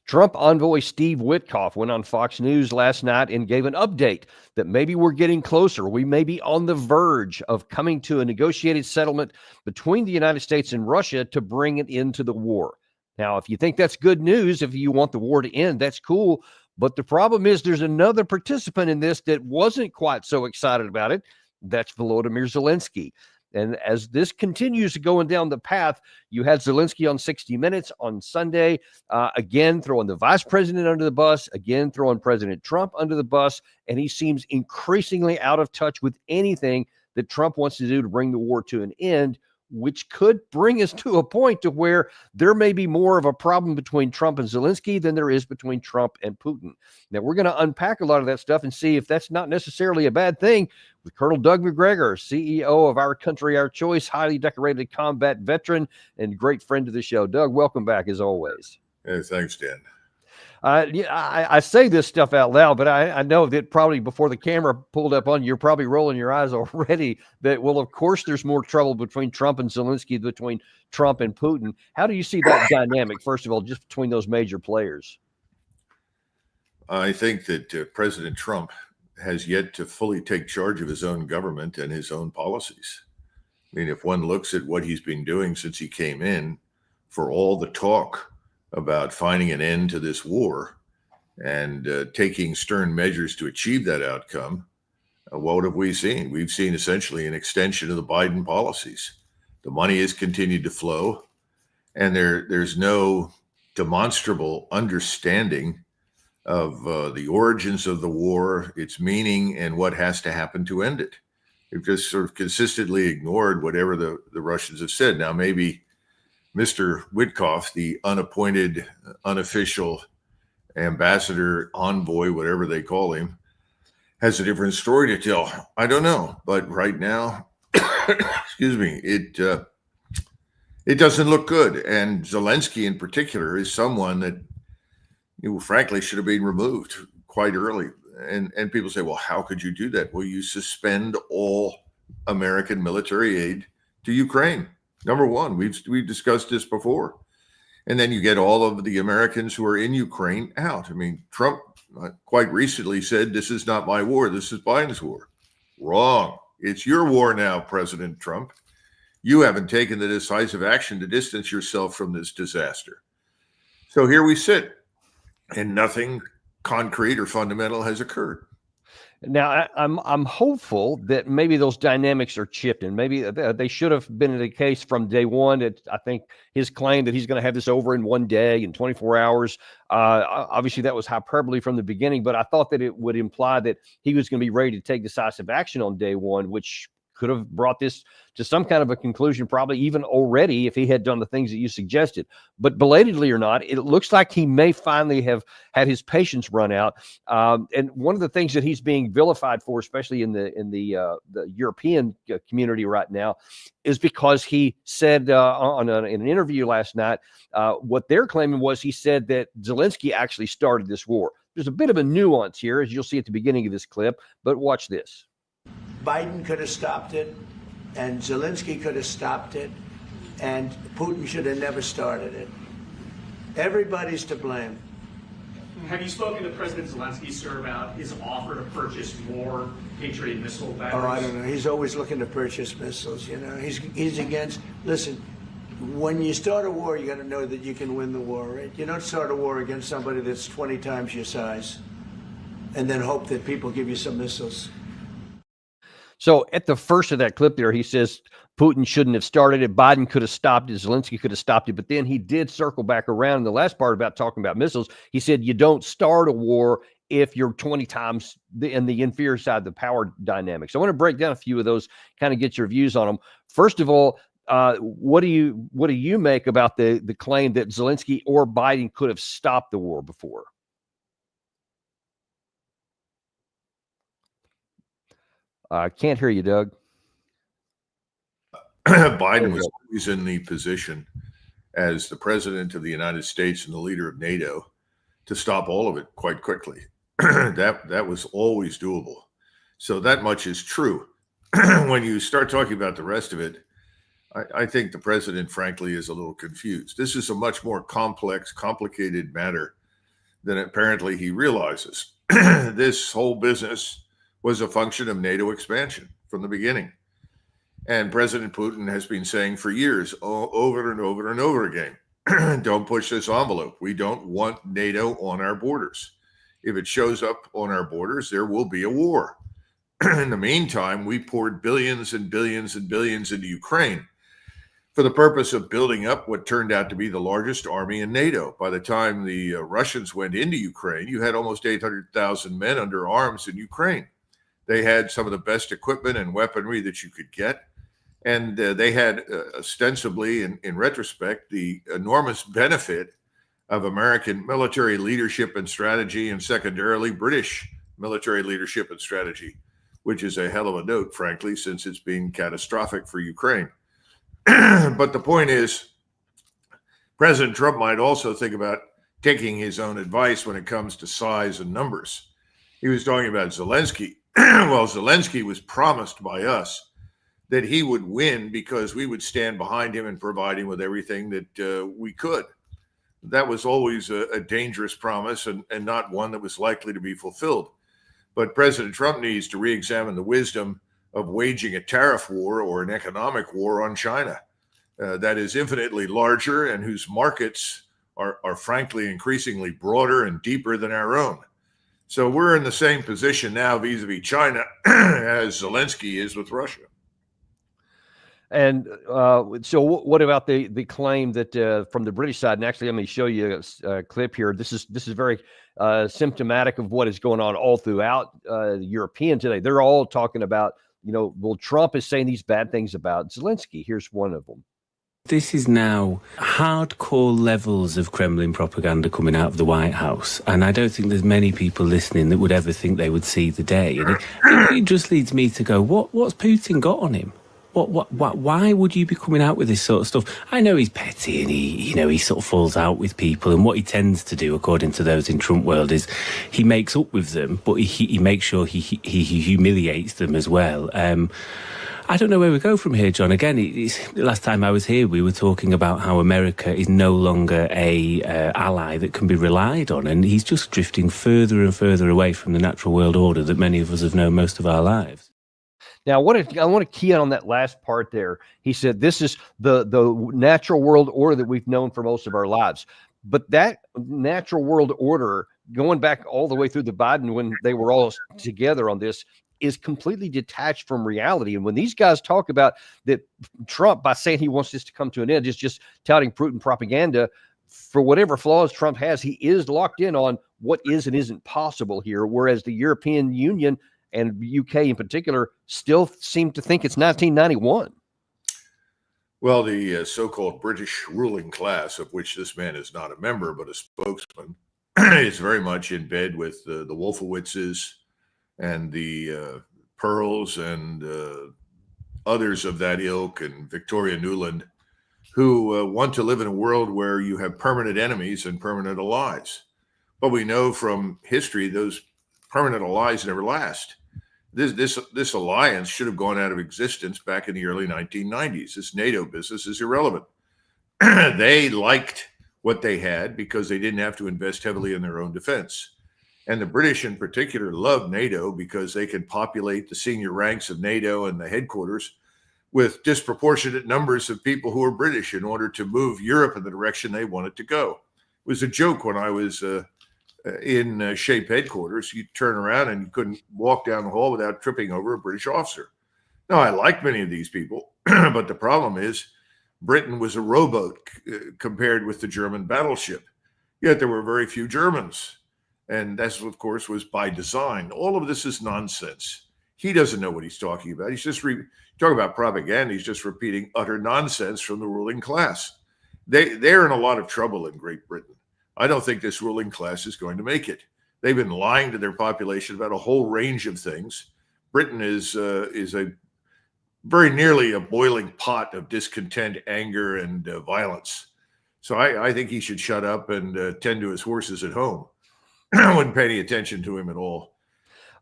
Trump envoy Steve Witco went on Fox News last night and gave an update that maybe we're getting closer. We may be on the verge of coming to a negotiated settlement between the United States and Russia to bring it into the war. Now, if you think that's good news, if you want the war to end, that's cool. But the problem is there's another participant in this that wasn't quite so excited about it. That's Volodymyr Zelensky. And as this continues going down the path, you had Zelensky on 60 Minutes on Sunday, again throwing the vice president under the bus, again throwing President Trump under the bus, and he seems increasingly out of touch with anything that Trump wants to do to bring the war to an end, which could bring us to a point to where there may be more of a problem between Trump and Zelensky than there is between Trump and Putin. Now, we're going to unpack a lot of that stuff and see if that's not necessarily a bad thing with Colonel Doug McGregor, CEO of Our Country, Our Choice, highly decorated combat veteran and great friend of the show. Doug, welcome back as always. Hey, thanks, Dan. I say this stuff out loud, but I know that probably before the camera pulled up on you, you're probably rolling your eyes already that, well, of course, there's more trouble between Trump and Zelensky, between Trump and Putin. How do you see that dynamic, first of all, just between those major players? I think that President Trump has yet to fully take charge of his own government and his own policies. I mean, if one looks at what he's been doing since he came in, for all the talk about finding an end to this war and taking stern measures to achieve that outcome, what have we seen? We've seen essentially an extension of the Biden policies. The money has continued to flow, and there's no demonstrable understanding of the origins of the war, its meaning, and what has to happen to end it. They've just sort of consistently ignored whatever the Russians have said. Now, maybe Mr. Witko, the unappointed, unofficial ambassador, envoy, whatever they call him, has a different story to tell. I don't know. But right now, excuse me, it doesn't look good. And Zelensky in particular is someone that, frankly, should have been removed quite early. And people say, well, how could you do that? Well, you suspend all American military aid to Ukraine. Number one, we've discussed this before. And then you get all of the Americans who are in Ukraine out. I mean, Trump quite recently said, this is not my war, this is Biden's war. Wrong. It's your war now, President Trump. You haven't taken the decisive action to distance yourself from this disaster. So here we sit, and nothing concrete or fundamental has occurred. Now, I'm hopeful that maybe those dynamics are chipped, and maybe they should have been the case from day one. I think his claim that he's going to have this over in one day, in 24 hours, obviously that was hyperbole from the beginning, but I thought that it would imply that he was going to be ready to take decisive action on day one, which could have brought this to some kind of a conclusion, probably even already, if he had done the things that you suggested. But belatedly or not, it looks like he may finally have had his patience run out. And one of the things that he's being vilified for, especially in the European community right now, is because he said in an interview last night, what they're claiming was he said that Zelensky actually started this war. There's a bit of a nuance here, as you'll see at the beginning of this clip, but watch this. Biden could have stopped it, and Zelensky could have stopped it, and Putin should have never started it. Everybody's to blame. Have you spoken to President Zelensky, sir, about his offer to purchase more Patriot missile batteries? Oh, I don't know. He's always looking to purchase missiles, He's against, listen, when you start a war, you got to know that you can win the war, right? You don't start a war against somebody that's 20 times your size and then hope that people give you some missiles. So at the first of that clip there, he says Putin shouldn't have started it. Biden could have stopped it. Zelensky could have stopped it. But then he did circle back around in the last part about talking about missiles. He said you don't start a war if you're 20 times in the inferior side of the power dynamics. I want to break down a few of those, kind of get your views on them. First of all, what do you make about the claim that Zelensky or Biden could have stopped the war before? I can't hear you, Doug. Biden was always in the position as the president of the United States and the leader of NATO to stop all of it quite quickly. That was always doable. So that much is true. When you start talking about the rest of it, I think the president, frankly, is a little confused. This is a much more complex, complicated matter than apparently he realizes. This whole business was a function of NATO expansion from the beginning. And President Putin has been saying for years, over and over and over again, don't push this envelope. We don't want NATO on our borders. If it shows up on our borders, there will be a war. In the meantime, we poured billions and billions and billions into Ukraine for the purpose of building up what turned out to be the largest army in NATO. By the time the Russians went into Ukraine, you had almost 800,000 men under arms in Ukraine. They had some of the best equipment and weaponry that you could get. And they had ostensibly, in retrospect, the enormous benefit of American military leadership and strategy, and secondarily British military leadership and strategy, which is a hell of a note, frankly, since it's been catastrophic for Ukraine. But the point is, President Trump might also think about taking his own advice when it comes to size and numbers. He was talking about Zelenskyy. Well, Zelenskyy was promised by us that he would win because we would stand behind him and provide him with everything that we could. That was always a dangerous promise and not one that was likely to be fulfilled. But President Trump needs to re-examine the wisdom of waging a tariff war or an economic war on China that is infinitely larger and whose markets are frankly increasingly broader and deeper than our own. So we're in the same position now vis-a-vis China as Zelenskyy is with Russia. And so what about the claim that from the British side, and actually let me show you a clip here. This is very symptomatic of what is going on all throughout the European today. They're all talking about, well, Trump is saying these bad things about Zelenskyy. Here's one of them. This is now hardcore levels of Kremlin propaganda coming out of the White House. And I don't think there's many people listening that would ever think they would see the day. And it just leads me to go, what's Putin got on him? Why would you be coming out with this sort of stuff? I know he's petty and he sort of falls out with people, and what he tends to do, according to those in Trump world, is he makes up with them, but he makes sure he humiliates them as well. I don't know where we go from here, John. Again, last time I was here, we were talking about how America is no longer a ally that can be relied on, and he's just drifting further and further away from the natural world order that many of us have known most of our lives. Now, I want to key in on that last part there. He said this is the natural world order that we've known for most of our lives. But that natural world order, going back all the way through the Biden when they were all together on this, is completely detached from reality. And when these guys talk about that, Trump, by saying he wants this to come to an end, is just touting Putin propaganda. For whatever flaws Trump has, he is locked in on what is and isn't possible here, whereas the European Union and UK in particular still seem to think it's 1991. Well, the so-called British ruling class, of which this man is not a member but a spokesman, is very much in bed with the Wolfowitzes and the Pearls and others of that ilk, and Victoria Nuland, who want to live in a world where you have permanent enemies and permanent allies. But we know from history those permanent allies never last. This alliance should have gone out of existence back in the early 1990s. This NATO business is irrelevant. They liked what they had because they didn't have to invest heavily in their own defense. And the British in particular love NATO because they can populate the senior ranks of NATO and the headquarters with disproportionate numbers of people who are British in order to move Europe in the direction they want it to go. It was a joke when I was in SHAPE headquarters. You turn around and you couldn't walk down the hall without tripping over a British officer. Now, I like many of these people, but the problem is Britain was a rowboat compared with the German battleship. Yet there were very few Germans. And that, of course, was by design. All of this is nonsense. He doesn't know what he's talking about. He's just talking about propaganda. He's just repeating utter nonsense from the ruling class. They're in a lot of trouble in Great Britain. I don't think this ruling class is going to make it. They've been lying to their population about a whole range of things. Britain is a very nearly a boiling pot of discontent, anger, and violence. So I think he should shut up and tend to his horses at home. I wouldn't pay any attention to him at all.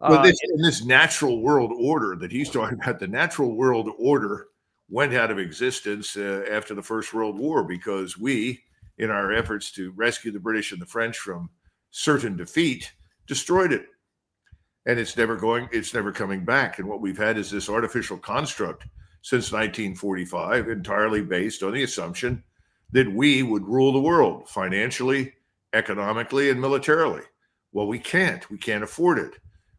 But this natural world order that he's talking about, the natural world order went out of existence after the First World War because we, in our efforts to rescue the British and the French from certain defeat, destroyed it. And it's never coming back. And what we've had is this artificial construct since 1945, entirely based on the assumption that we would rule the world financially, economically, and militarily. Well, we can't afford it.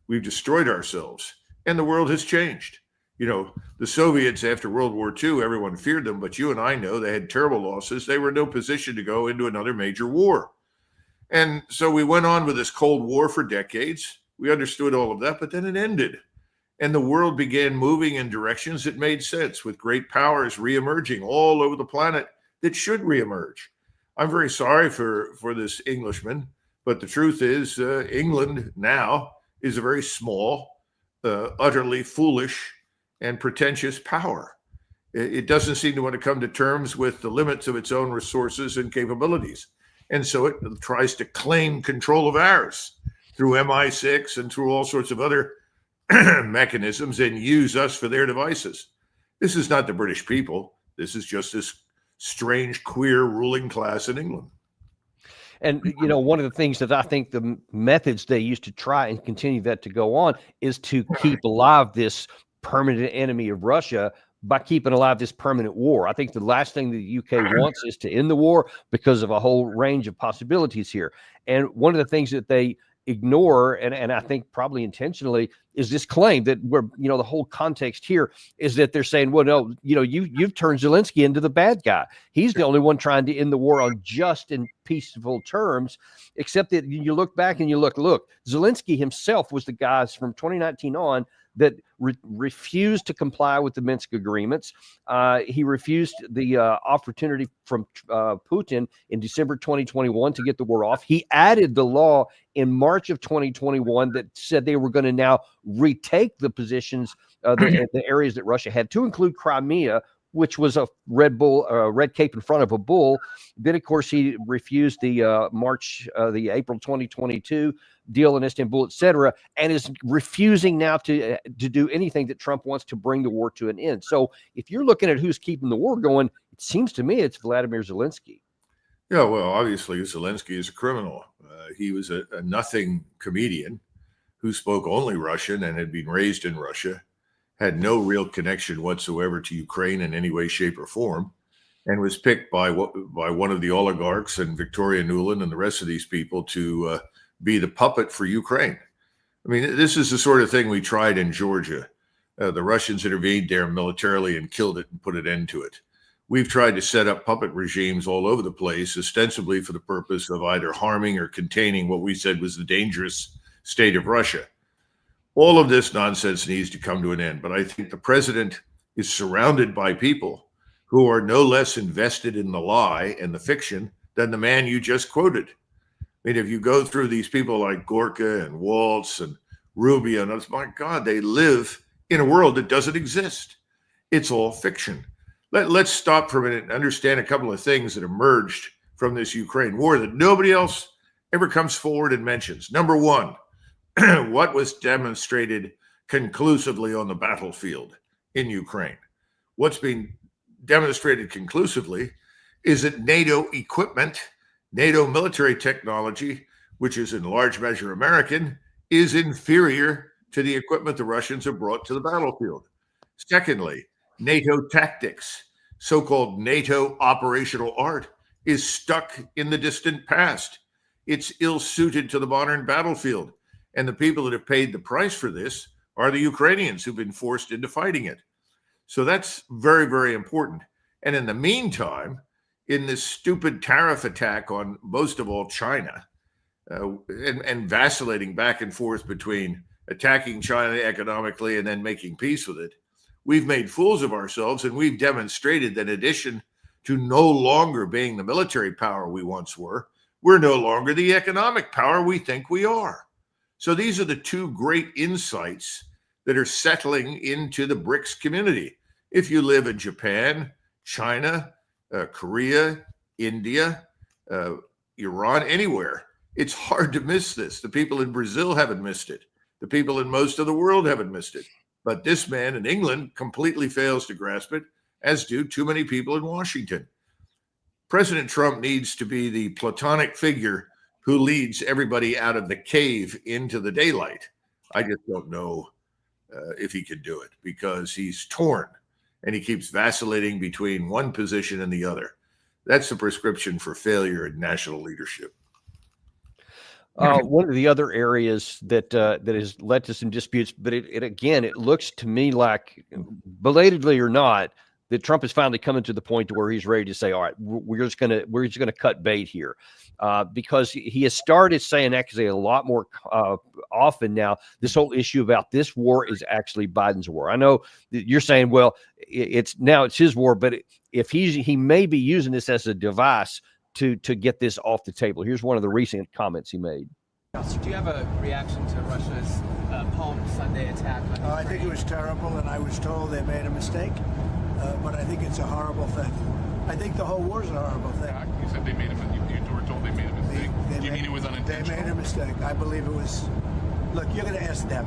We've destroyed ourselves, and the world has changed. You know, the Soviets after World War II, everyone feared them, but you and I know they had terrible losses. They were in no position to go into another major war. And so we went on with this Cold War for decades. We understood all of that, but then it ended. And the world began moving in directions that made sense, with great powers reemerging all over the planet that should reemerge. I'm very sorry for this Englishman, but the truth is England now is a very small, utterly foolish and pretentious power. It doesn't seem to want to come to terms with the limits of its own resources and capabilities. And so it tries to claim control of ours through MI6 and through all sorts of other mechanisms and use us for their devices. This is not the British people. This is just this strange queer ruling class in England. And, you know, one of the things that I think the methods they used to try and continue that to go on is to keep alive this permanent enemy of Russia by keeping alive this permanent war. I think the last thing the UK wants is to end the war because of a whole range of possibilities here. And one of the things that they ignore, and I think probably intentionally, is this claim that the whole context here is that they're saying, well, no, you've turned Zelensky into the bad guy. He's the only one trying to end the war on just and peaceful terms, except that you look back and you look, Zelensky himself was the guy from 2019 on that refused to comply with the Minsk agreements. He refused the opportunity from Putin in December 2021 to get the war off. He added the law in March of 2021 that said they were going to now retake the positions, the areas that Russia had, to include Crimea, which was a red cape in front of a bull. Then, of course, he refused the the April 2022 deal in Istanbul, et cetera, and is refusing now to do anything that Trump wants to bring the war to an end. So if you're looking at who's keeping the war going, it seems to me it's Vladimir Zelensky. Yeah, well, obviously Zelensky is a criminal. He was a nothing comedian who spoke only Russian and had been raised in Russia, had no real connection whatsoever to Ukraine in any way, shape, or form, and was picked by one of the oligarchs and Victoria Nuland and the rest of these people to be the puppet for Ukraine. I mean, this is the sort of thing we tried in Georgia. The Russians intervened there militarily and killed it and put an end to it. We've tried to set up puppet regimes all over the place, ostensibly for the purpose of either harming or containing what we said was the dangerous state of Russia. All of this nonsense needs to come to an end. But I think the president is surrounded by people who are no less invested in the lie and the fiction than the man you just quoted. I mean, if you go through these people like Gorka and Waltz and Rubio, and my God, they live in a world that doesn't exist. It's all fiction. Let's stop for a minute and understand a couple of things that emerged from this Ukraine war that nobody else ever comes forward and mentions. Number one, what was demonstrated conclusively on the battlefield in Ukraine? What's being demonstrated conclusively is that NATO equipment, NATO military technology, which is in large measure American, is inferior to the equipment the Russians have brought to the battlefield. Secondly, NATO tactics, so-called NATO operational art, is stuck in the distant past. It's ill-suited to the modern battlefield. And the people that have paid the price for this are the Ukrainians who've been forced into fighting it. So that's very, very important. And in the meantime, in this stupid tariff attack on most of all China, and vacillating back and forth between attacking China economically and then making peace with it, we've made fools of ourselves, and we've demonstrated that in addition to no longer being the military power we once were, we're no longer the economic power we think we are. So these are the two great insights that are settling into the BRICS community. If you live in Japan, China, Korea, India, Iran, anywhere, it's hard to miss this. The people in Brazil haven't missed it. The people in most of the world haven't missed it. But this man in England completely fails to grasp it, as do too many people in Washington. President Trump needs to be the platonic figure who leads everybody out of the cave into the daylight. I just don't know if he could do it, because he's torn and he keeps vacillating between one position and the other. That's the prescription for failure in national leadership. One of the other areas that has led to some disputes, but it looks to me like, belatedly or not, that Trump is finally coming to the point to where he's ready to say, all right, we're just gonna cut bait here, because he has started saying actually a lot more often now, this whole issue about this war is actually Biden's war. I know you're saying, well, it's his war, but if he may be using this as a device to get this off the table. Here's one of the recent comments he made. Do you have a reaction to Russia's Palm Sunday attack on Ukraine? I think it was terrible, and I was told they made a mistake, but I think it's a horrible thing. I think the whole war is a horrible thing. You said they made you were told they made a mistake. Do you mean it was unintentional? They made a mistake. I believe it was. Look, you're going to ask them.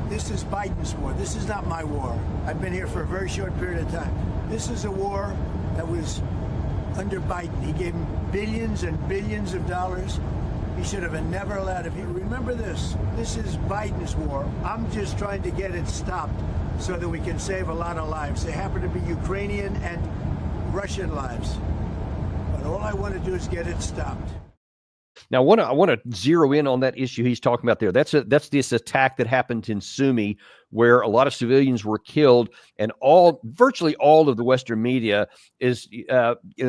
This is Biden's war. This is not my war. I've been here for a very short period of time. This is a war that was under Biden. He gave him billions and billions of dollars. He should have never allowed it. Remember this. This is Biden's war. I'm just trying to get it stopped so that we can save a lot of lives. They happen to be Ukrainian and Russian lives. But all I want to do is get it stopped. Now, I want to zero in on that issue he's talking about there. That's this attack that happened in Sumy, where a lot of civilians were killed, and virtually all of the Western media is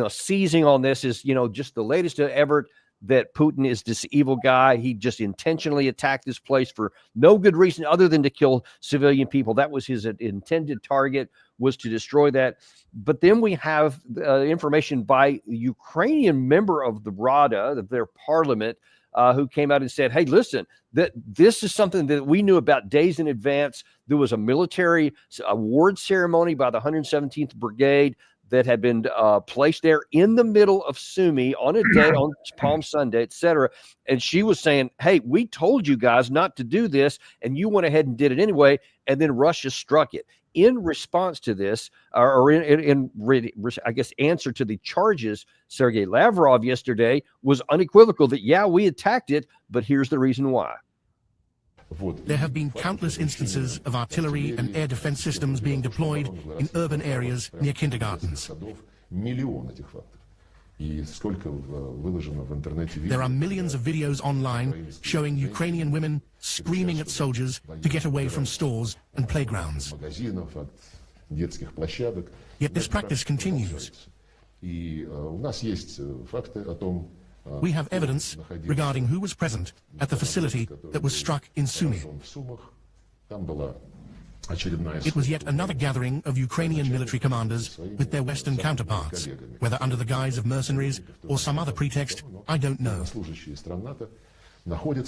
seizing on this as just the latest ever, that Putin is this evil guy. He just intentionally attacked this place for no good reason other than to kill civilian people. That was his intended target, was to destroy that. But then we have information by the Ukrainian member of the Rada, of their parliament, who came out and said, hey, listen, that this is something that we knew about days in advance. There was a military award ceremony by the 117th Brigade that had been placed there in the middle of Sumy on a day on Palm Sunday, et cetera. And she was saying, hey, we told you guys not to do this, and you went ahead and did it anyway. And then Russia struck it. In response to this, I guess, answer to the charges, Sergei Lavrov yesterday was unequivocal that, yeah, we attacked it, but here's the reason why. There have been countless instances of artillery and air defense systems being deployed in urban areas near kindergartens. There are millions of videos online showing Ukrainian women screaming at soldiers to get away from stores and playgrounds. Yet this practice continues. We have evidence regarding who was present at the facility that was struck in Sumy. It was yet another gathering of Ukrainian military commanders with their Western counterparts. Whether under the guise of mercenaries or some other pretext, I don't know.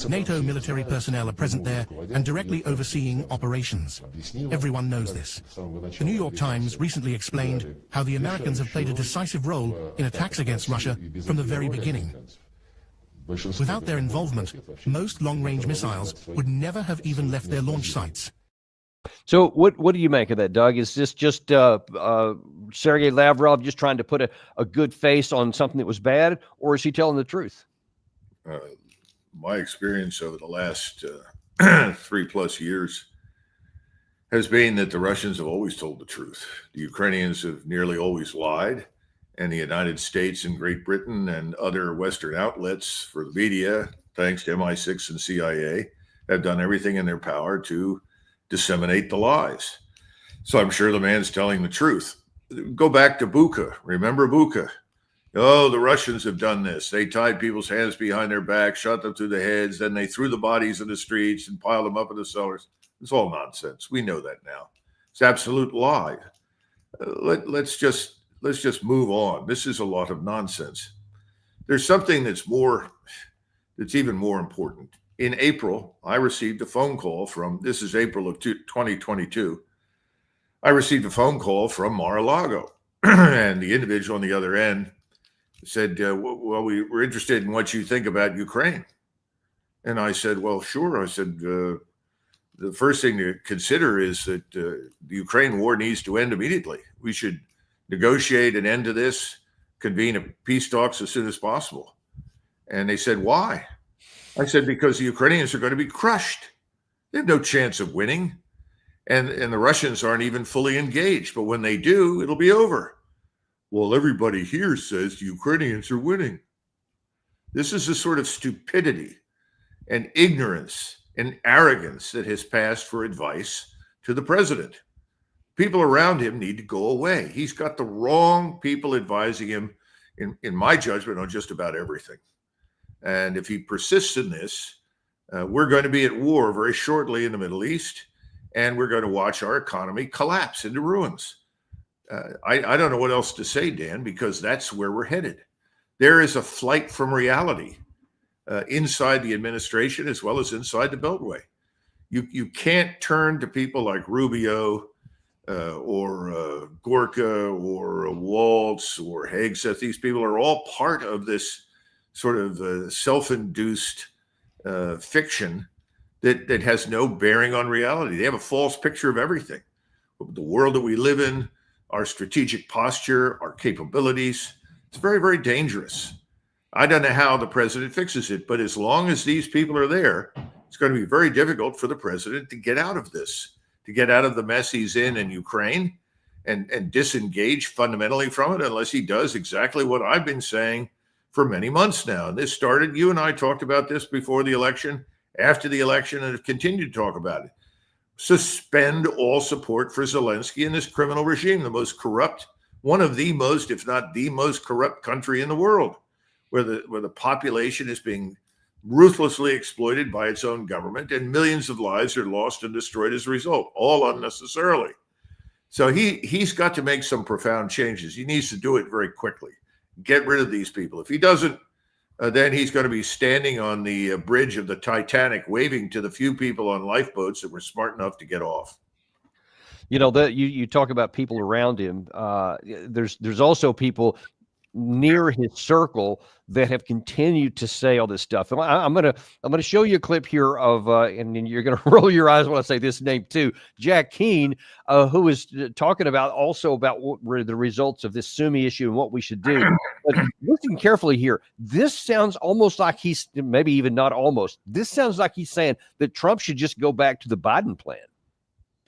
NATO military personnel are present there and directly overseeing operations. Everyone knows this. The New York Times recently explained how the Americans have played a decisive role in attacks against Russia from the very beginning. Without their involvement, most long-range missiles would never have even left their launch sites. So what do you make of that, Doug? Is this just Sergei Lavrov just trying to put a good face on something that was bad, or is he telling the truth? My experience over the last 3+ years has been that the Russians have always told the truth. The Ukrainians have nearly always lied, and the United States and Great Britain and other Western outlets for the media, thanks to MI6 and CIA, have done everything in their power to disseminate the lies. So I'm sure the man's telling the truth. Go back to Bucha. Remember Bucha? Oh, the Russians have done this. They tied people's hands behind their back, shot them through the heads, then they threw the bodies in the streets and piled them up in the cellars. It's all nonsense. We know that now. It's absolute lie. Let's just move on. This is a lot of nonsense. There's something that's even more important. In April, I received a phone call this is April of 2022. I received a phone call from Mar-a-Lago, and the individual on the other end said, well, we're interested in what you think about Ukraine. And I said, well, sure. I said, the first thing to consider is that the Ukraine war needs to end immediately. We should negotiate an end to this, convene a peace talks as soon as possible. And they said, why? I said, because the Ukrainians are going to be crushed. They have no chance of winning. And the Russians aren't even fully engaged. But when they do, it'll be over. Well, everybody here says the Ukrainians are winning. This is the sort of stupidity and ignorance and arrogance that has passed for advice to the president. People around him need to go away. He's got the wrong people advising him, in my judgment, on just about everything. And if he persists in this, we're going to be at war very shortly in the Middle East, and we're going to watch our economy collapse into ruins. I don't know what else to say, Dan, because that's where we're headed. There is a flight from reality inside the administration as well as inside the Beltway. You can't turn to people like Rubio or Gorka or Waltz or Hegseth. These people are all part of this sort of self-induced fiction that has no bearing on reality. They have a false picture of everything. The world that we live in, our strategic posture, our capabilities. It's very, very dangerous. I don't know how the president fixes it, but as long as these people are there, it's going to be very difficult for the president to get out of this, to get out of the mess he's in Ukraine and disengage fundamentally from it, unless he does exactly what I've been saying for many months now. And this started, you and I talked about this before the election, after the election, and have continued to talk about it. Suspend all support for Zelensky and this criminal regime, the most corrupt, one of the most, if not the most corrupt country in the world, where the population is being ruthlessly exploited by its own government, and millions of lives are lost and destroyed as a result, all unnecessarily. So he's got to make some profound changes. He needs to do it very quickly. Get rid of these people. If he doesn't, then he's going to be standing on the bridge of the Titanic, waving to the few people on lifeboats that were smart enough to get off. You know, you talk about people around him. There's also people near his circle that have continued to say all this stuff. And I'm gonna show you a clip here of, and you're gonna roll your eyes when I say this name too, Jack Keane, who is talking about what were the results of this Sumy issue and what we should do. But listen carefully here. This sounds almost like he's, maybe even not almost, this sounds like he's saying that Trump should just go back to the Biden plan.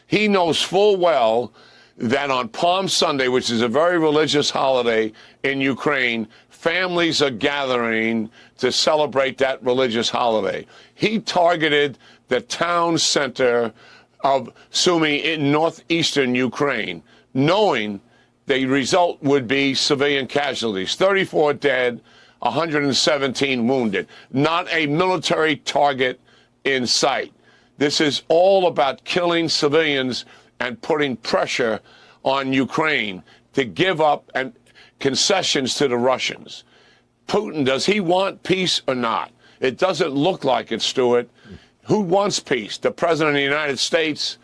He knows full well that on Palm Sunday, which is a very religious holiday in Ukraine, families are gathering to celebrate that religious holiday. He targeted the town center of Sumy in northeastern Ukraine, knowing the result would be civilian casualties, 34 dead, 117 wounded, not a military target in sight. This is all about killing civilians and putting pressure on Ukraine to give up and concessions to the Russians. Putin, does he want peace or not? It doesn't look like it, Stuart. Who wants peace? The President of the United States,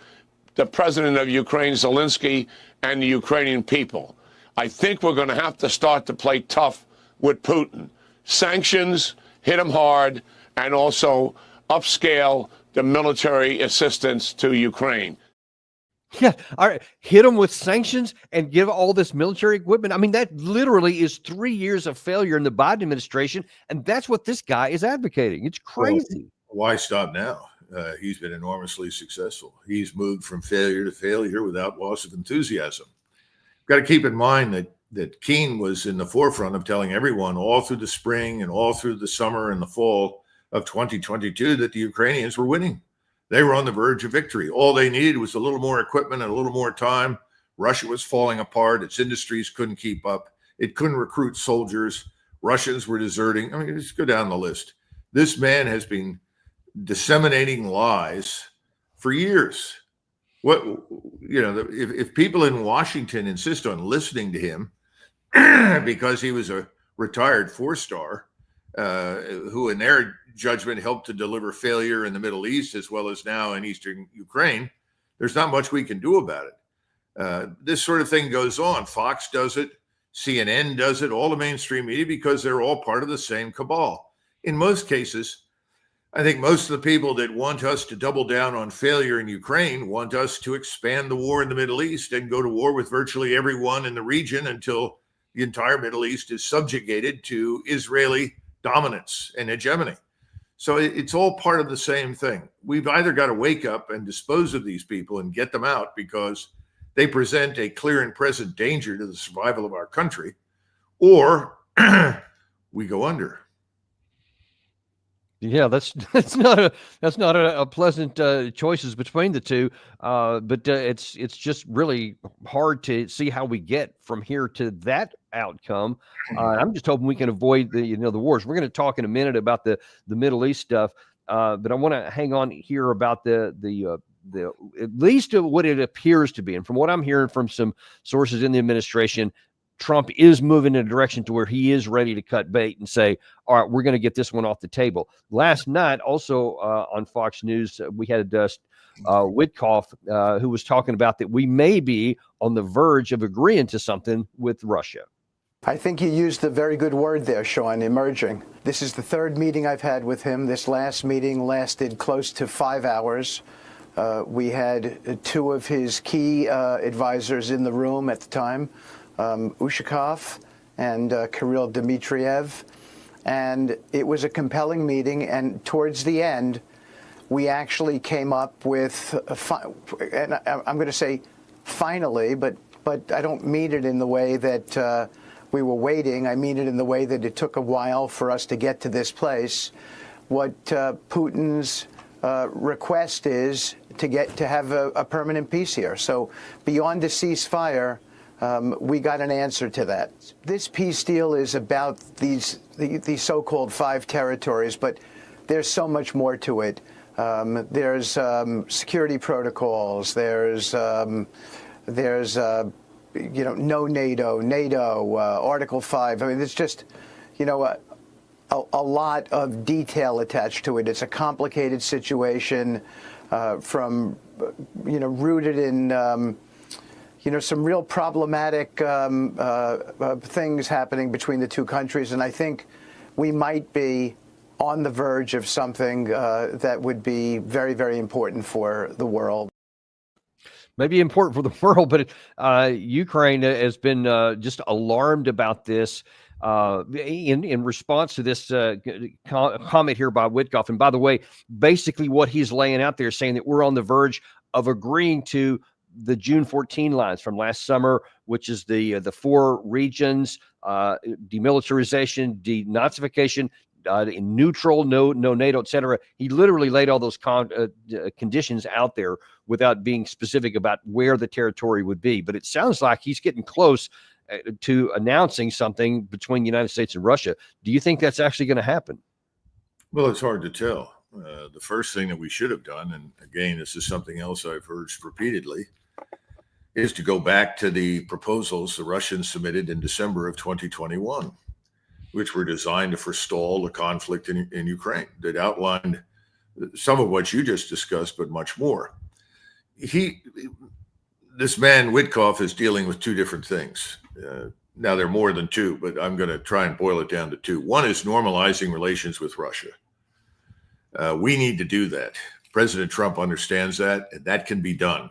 the President of Ukraine, Zelensky, and the Ukrainian people. I think we're going to have to start to play tough with Putin. Sanctions, hit him hard, and also upscale the military assistance to Ukraine. Yeah, all right. Hit them with sanctions and give all this military equipment. I mean, that literally is 3 years of failure in the Biden administration, and that's what this guy is advocating. It's crazy. Well, why stop now? He's been enormously successful. He's moved from failure to failure without loss of enthusiasm. Got to keep in mind that Keane was in the forefront of telling everyone all through the spring and all through the summer and the fall of 2022 that the Ukrainians were winning. They were on the verge of victory. All they needed was a little more equipment and a little more time. Russia was falling apart. Its industries couldn't keep up. It couldn't recruit soldiers. Russians were deserting. I mean, just go down the list. This man has been disseminating lies for years. If people in Washington insist on listening to him because he was a retired four-star who in their judgment helped to deliver failure in the Middle East as well as now in eastern Ukraine, there's not much we can do about it. This sort of thing goes on. Fox does it. CNN does it. All the mainstream media, because they're all part of the same cabal. In most cases, I think most of the people that want us to double down on failure in Ukraine want us to expand the war in the Middle East and go to war with virtually everyone in the region until the entire Middle East is subjugated to Israeli dominance and hegemony. So it's all part of the same thing. We've either got to wake up and dispose of these people and get them out because they present a clear and present danger to the survival of our country, or we go under. Yeah, that's not a pleasant choices between the two, but it's just really hard to see how we get from here to that outcome. I'm just hoping we can avoid the wars. We're going to talk in a minute about the Middle East stuff, but I want to hang on here about the at least what it appears to be, and from what I'm hearing from some sources in the administration, Trump is moving in a direction to where he is ready to cut bait and say, all right, we're going to get this one off the table. Last night, also on Fox News, we had Witco, who was talking about that we may be on the verge of agreeing to something with Russia. I think you used a very good word there, Sean, emerging. This is the third meeting I've had with him. This last meeting lasted close to 5 hours. We had two of his key advisors in the room at the time, Ushakov and Kirill Dmitriev, and it was a compelling meeting. And towards the end, we actually came up with, and I'm going to say finally, but I don't mean it in the way that we were waiting. I mean it in the way that it took a while for us to get to this place. What Putin's request is to have a permanent peace here. So beyond a ceasefire, we got an answer to that. This peace deal is about these so-called 5 territories, but there's so much more to it. There's security protocols. There's no NATO, Article 5. I mean, it's just, a lot of detail attached to it. It's a complicated situation, rooted in some real problematic things happening between the two countries. And I think we might be on the verge of something that would be very, very important for the world. Maybe important for the world, but Ukraine has been just alarmed about this in response to this comment here by Witco. And by the way, basically what he's laying out there, saying that we're on the verge of agreeing to the June 14 lines from last summer, which is the 4 regions, demilitarization, denazification, neutral, no NATO, etc. He literally laid all those conditions out there without being specific about where the territory would be. But it sounds like he's getting close to announcing something between the United States and Russia. Do you think that's actually going to happen? Well, it's hard to tell. The first thing that we should have done, and again, this is something else I've urged repeatedly, is to go back to the proposals the Russians submitted in December of 2021, which were designed to forestall the conflict in Ukraine, that outlined some of what you just discussed, but much more. This man, Witco, is dealing with 2 different things. Now, there are more than 2, but I'm going to try and boil it down to 2. One is normalizing relations with Russia. We need to do that. President Trump understands that, and that can be done.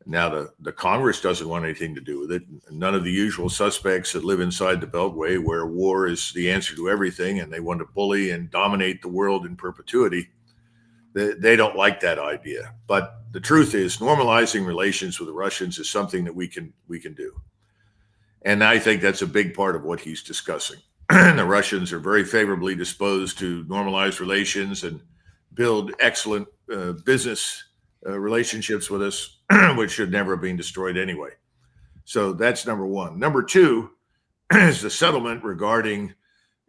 Now, the Congress doesn't want anything to do with it. None of the usual suspects that live inside the Beltway, where war is the answer to everything, and they want to bully and dominate the world in perpetuity, they don't like that idea. But the truth is, normalizing relations with the Russians is something that we can do. And I think that's a big part of what he's discussing. The Russians are very favorably disposed to normalize relations and build excellent business relationships with us, which should never have been destroyed anyway. So that's number one. Number 2 is the settlement regarding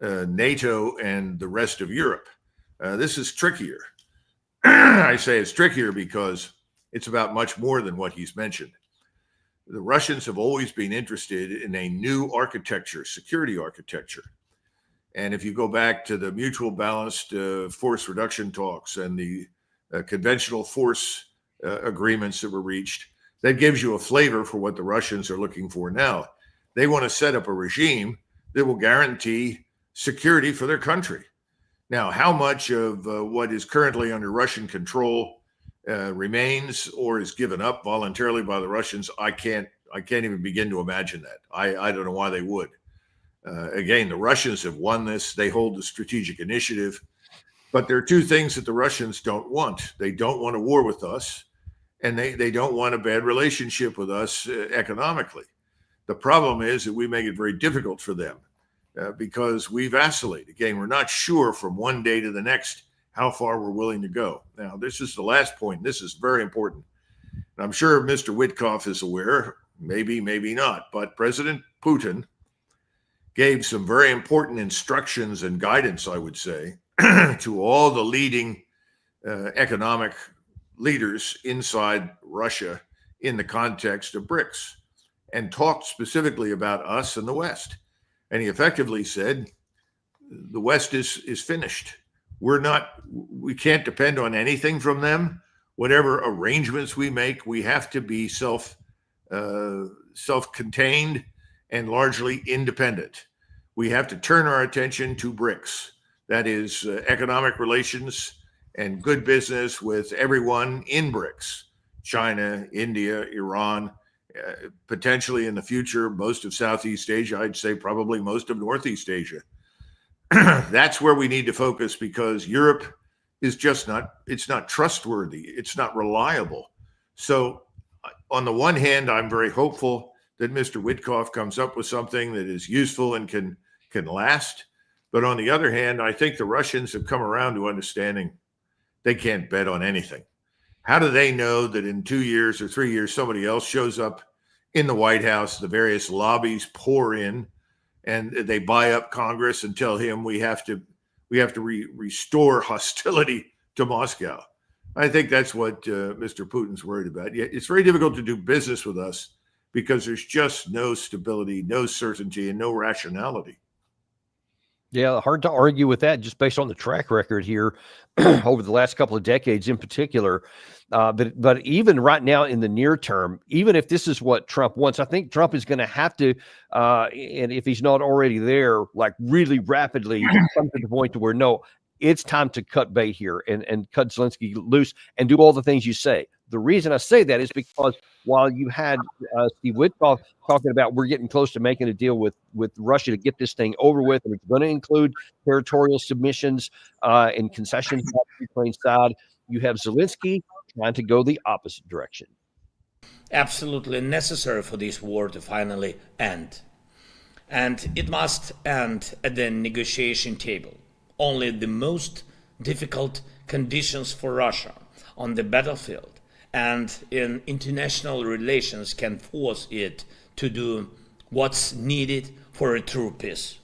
NATO and the rest of Europe. This is trickier. I say it's trickier because it's about much more than what he's mentioned. The Russians have always been interested in a new architecture, security architecture. And if you go back to the mutual balanced force reduction talks and the conventional force agreements that were reached, that gives you a flavor for what the Russians are looking for now. They want to set up a regime that will guarantee security for their country. Now, how much of what is currently under Russian control remains or is given up voluntarily by the Russians, I can't even begin to imagine that. I don't know why they would. Again, the Russians have won this. They hold the strategic initiative. But there are two things that the Russians don't want. They don't want a war with us, and they don't want a bad relationship with us economically. The problem is that we make it very difficult for them because we vacillate. Again, we're not sure from one day to the next how far we're willing to go. Now, this is the last point. This is very important. And I'm sure Mr. Witkoff is aware, maybe not, but President Putin gave some very important instructions and guidance, I would say, to all the leading economic leaders inside Russia in the context of BRICS, and talked specifically about us and the West. And he effectively said, the West is finished. We can't depend on anything from them. Whatever arrangements we make, we have to be self-contained and largely independent. We have to turn our attention to BRICS. That is economic relations and good business with everyone in BRICS, China, India, Iran, potentially in the future, most of Southeast Asia, I'd say probably most of Northeast Asia. That's where we need to focus because Europe is just it's not trustworthy. It's not reliable. So on the one hand, I'm very hopeful that Mr. Witkoff comes up with something that is useful and can last. But on the other hand, I think the Russians have come around to understanding they can't bet on anything. How do they know that in 2 years or 3 years, somebody else shows up in the White House, the various lobbies pour in, and they buy up Congress and tell him we have to restore hostility to Moscow? I think that's what Mr. Putin's worried about. It's very difficult to do business with us because there's just no stability, no certainty, and no rationality. Yeah, hard to argue with that just based on the track record here over the last couple of decades in particular. But even right now in the near term, even if this is what Trump wants, I think Trump is going to have to, and if he's not already there, like really rapidly come to the point to where, no, it's time to cut bait here and cut Zelensky loose and do all the things you say. The reason I say that is because while you had Steve Witco talking about we're getting close to making a deal with Russia to get this thing over with, and it's going to include territorial submissions and concessions on the Ukraine side, you have Zelensky trying to go the opposite direction. Absolutely necessary for this war to finally end. And it must end at the negotiation table. Only the most difficult conditions for Russia on the battlefield and in international relations can force it to do what's needed for a true peace.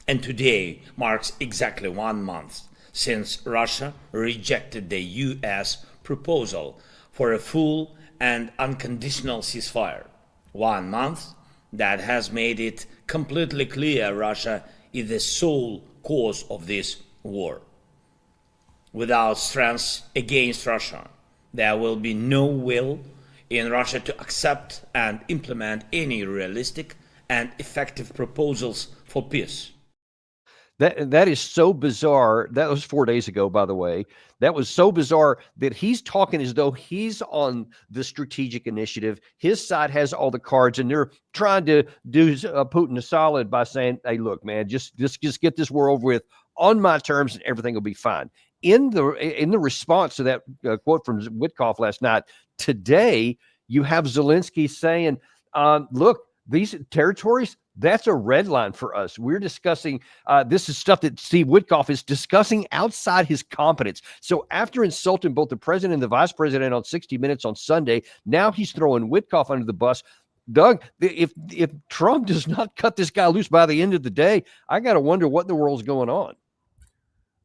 And today marks exactly 1 month since Russia rejected the US proposal for a full and unconditional ceasefire. 1 month that has made it completely clear Russia is the sole cause of this war. Without strength against Russia, there will be no will in Russia to accept and implement any realistic and effective proposals for peace. That is so bizarre. That was 4 days ago, by the way. That was so bizarre that he's talking as though he's on the strategic initiative. His side has all the cards, and they're trying to do Putin a solid by saying, "Hey, look, man, just get this war over with on my terms, and everything will be fine." In the response to that quote from Witkoff last night, today you have Zelensky saying, "Look, these territories." That's a red line for us. We're discussing, this is stuff that Steve Witkoff is discussing outside his competence. So after insulting both the president and the vice president on 60 Minutes on Sunday, now he's throwing Witkoff under the bus. Doug, if Trump does not cut this guy loose by the end of the day, I got to wonder what in the world's going on.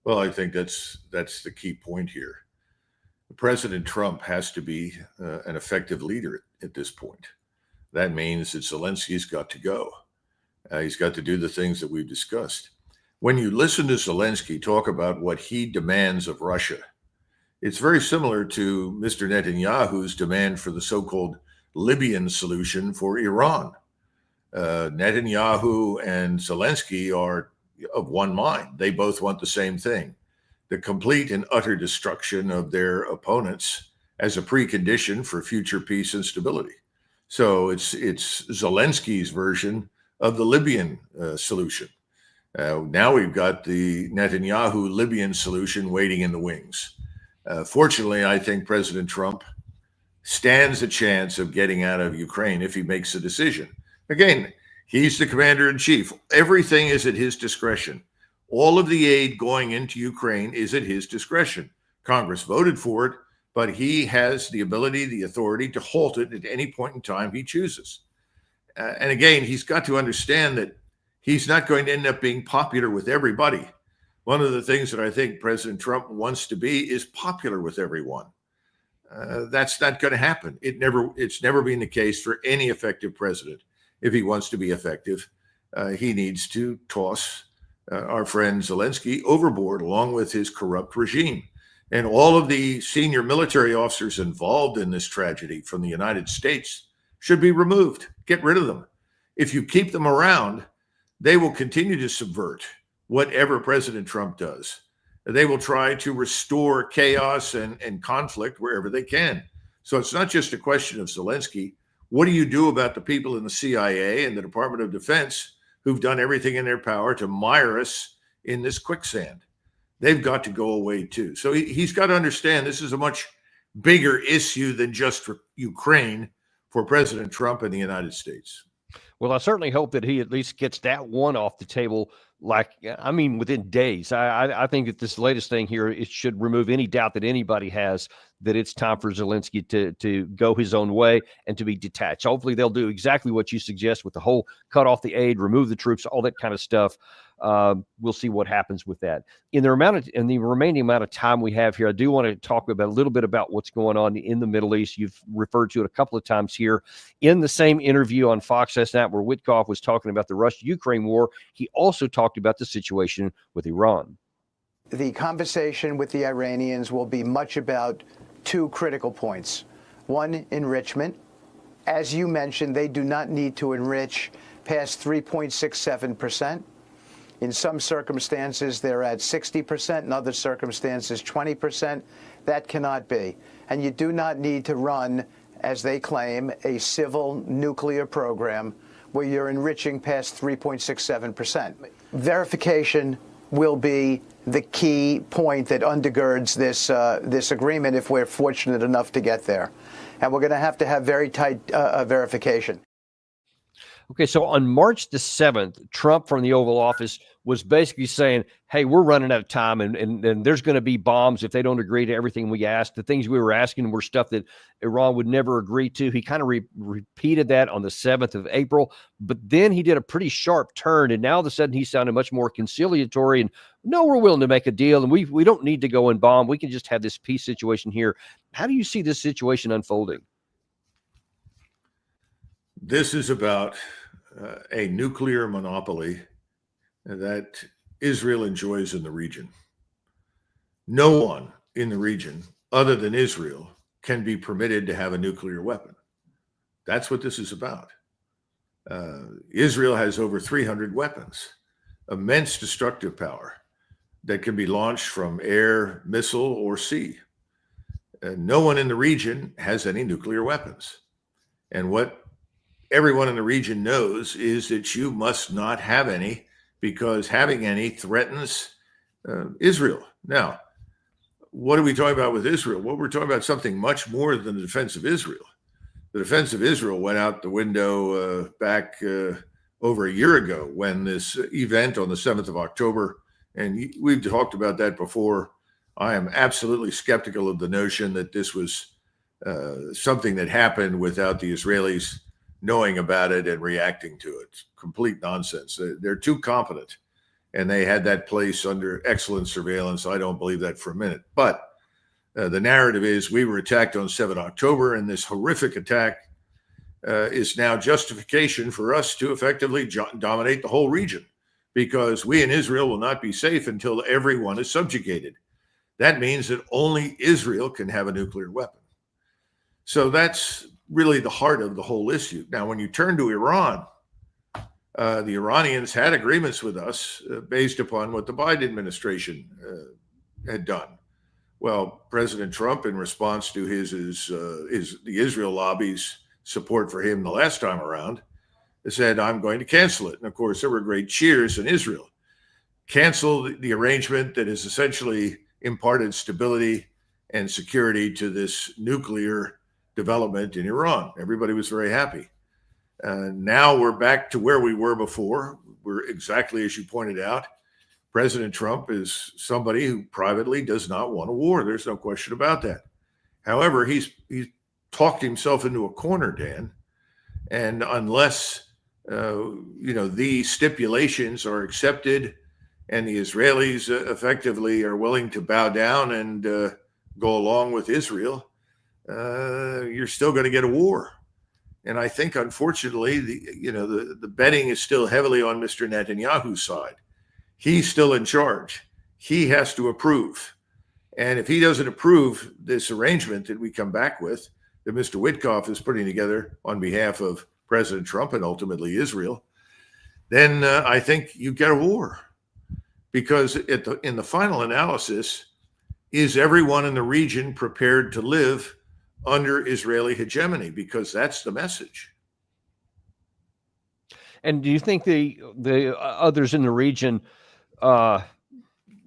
Well, I think that's the key point here. President Trump has to be an effective leader at this point. That means that Zelensky's got to go. He's got to do the things that we've discussed. When you listen to Zelensky talk about what he demands of Russia, it's very similar to Mr. Netanyahu's demand for the so-called Libyan solution for Iran. Netanyahu and Zelensky are of one mind. They both want the same thing, the complete and utter destruction of their opponents as a precondition for future peace and stability. So it's Zelensky's version of the Libyan solution. Now we've got the Netanyahu Libyan solution waiting in the wings. Fortunately, I think President Trump stands a chance of getting out of Ukraine if he makes a decision. Again, he's the commander in chief. Everything is at his discretion. All of the aid going into Ukraine is at his discretion. Congress voted for it, but he has the ability, the authority to halt it at any point in time he chooses. And again, he's got to understand that he's not going to end up being popular with everybody. One of the things that I think President Trump wants to be is popular with everyone. That's not going to happen. It's never been the case for any effective president. If he wants to be effective, he needs to toss our friend Zelensky overboard along with his corrupt regime. And all of the senior military officers involved in this tragedy from the United States should be removed. Get rid of them. If you keep them around, they will continue to subvert whatever President Trump does. They will try to restore chaos and conflict wherever they can. So it's not just a question of Zelensky. What do you do about the people in the CIA and the Department of Defense who've done everything in their power to mire us in this quicksand? They've got to go away too. So he's got to understand this is a much bigger issue than just for Ukraine for President Trump and the United States. Well, I certainly hope that he at least gets that one off the table. Within days. I think that this latest thing here, it should remove any doubt that anybody has that it's time for Zelensky to go his own way and to be detached. Hopefully they'll do exactly what you suggest with the whole cut off the aid, remove the troops, all that kind of stuff. We'll see what happens with that. In the remaining amount of time we have here, I do want to talk about a little bit about what's going on in the Middle East. You've referred to it a couple of times here. In the same interview on Fox last night where Witko was talking about the Russia-Ukraine war, he also talked about the situation with Iran. The conversation with the Iranians will be much about two critical points. One, enrichment. As you mentioned, they do not need to enrich past 3.67%. In some circumstances, they're at 60%. In other circumstances, 20%. That cannot be. And you do not need to run, as they claim, a civil nuclear program where you're enriching past 3.67%. Verification will be the key point that undergirds this agreement if we're fortunate enough to get there. And we're going to have very tight verification. Okay, so on March the 7th, Trump from the Oval Office was basically saying, hey, we're running out of time and there's going to be bombs if they don't agree to everything we asked. The things we were asking were stuff that Iran would never agree to. He kind of repeated that on the 7th of April, but then he did a pretty sharp turn, and now all of a sudden he sounded much more conciliatory and, no, we're willing to make a deal, and we don't need to go and bomb. We can just have this peace situation here. How do you see this situation unfolding? This is about a nuclear monopoly that Israel enjoys in the region. No one in the region other than Israel can be permitted to have a nuclear weapon. That's what this is about. Israel has over 300 weapons, immense destructive power that can be launched from air, missile, or sea. No one in the region has any nuclear weapons. And what everyone in the region knows is that you must not have any, because having any threatens Israel. Now, what are we talking about with Israel? Well, we're talking about something much more than the defense of Israel. The defense of Israel went out the window back over a year ago when this event on the 7th of October, and we've talked about that before. I am absolutely skeptical of the notion that this was something that happened without the Israelis knowing about it and reacting to it. Complete nonsense. They're too competent, and they had that place under excellent surveillance. I don't believe that for a minute. But the narrative is we were attacked on 7 October, and this horrific attack is now justification for us to effectively dominate the whole region, because we in Israel will not be safe until everyone is subjugated. That means that only Israel can have a nuclear weapon. So that's really the heart of the whole issue. Now, when you turn to Iran, the Iranians had agreements with us based upon what the Biden administration had done. Well, President Trump, in response to the Israel lobby's support for him the last time around, said, I'm going to cancel it. And of course, there were great cheers in Israel. Cancel the arrangement that has essentially imparted stability and security to this nuclear development in Iran. Everybody was very happy. Now we're back to where we were before. We're exactly as you pointed out. President Trump is somebody who privately does not want a war. There's no question about that. However, he's talked himself into a corner, Dan. And unless the stipulations are accepted and the Israelis effectively are willing to bow down and go along with Israel, you're still going to get a war. And I think, unfortunately, the betting is still heavily on Mr. Netanyahu's side. He's still in charge. He has to approve. And if he doesn't approve this arrangement that we come back with, that Mr. Witkoff is putting together on behalf of President Trump and ultimately Israel, then I think you get a war. Because in the final analysis, is everyone in the region prepared to live under Israeli hegemony? Because that's the message. And do you think the others in the region are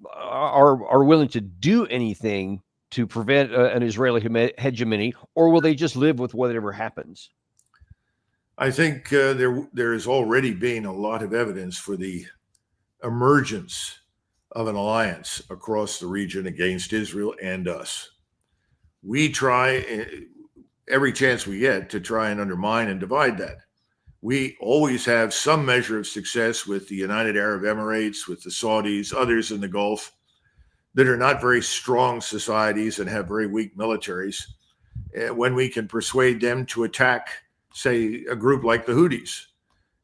willing to do anything to prevent an Israeli hegemony, or will they just live with whatever happens? I think there is already been a lot of evidence for the emergence of an alliance across the region against Israel and us. We try every chance we get to try and undermine and divide that. We always have some measure of success with the United Arab Emirates, with the Saudis, others in the Gulf that are not very strong societies and have very weak militaries, when we can persuade them to attack, say, a group like the Houthis.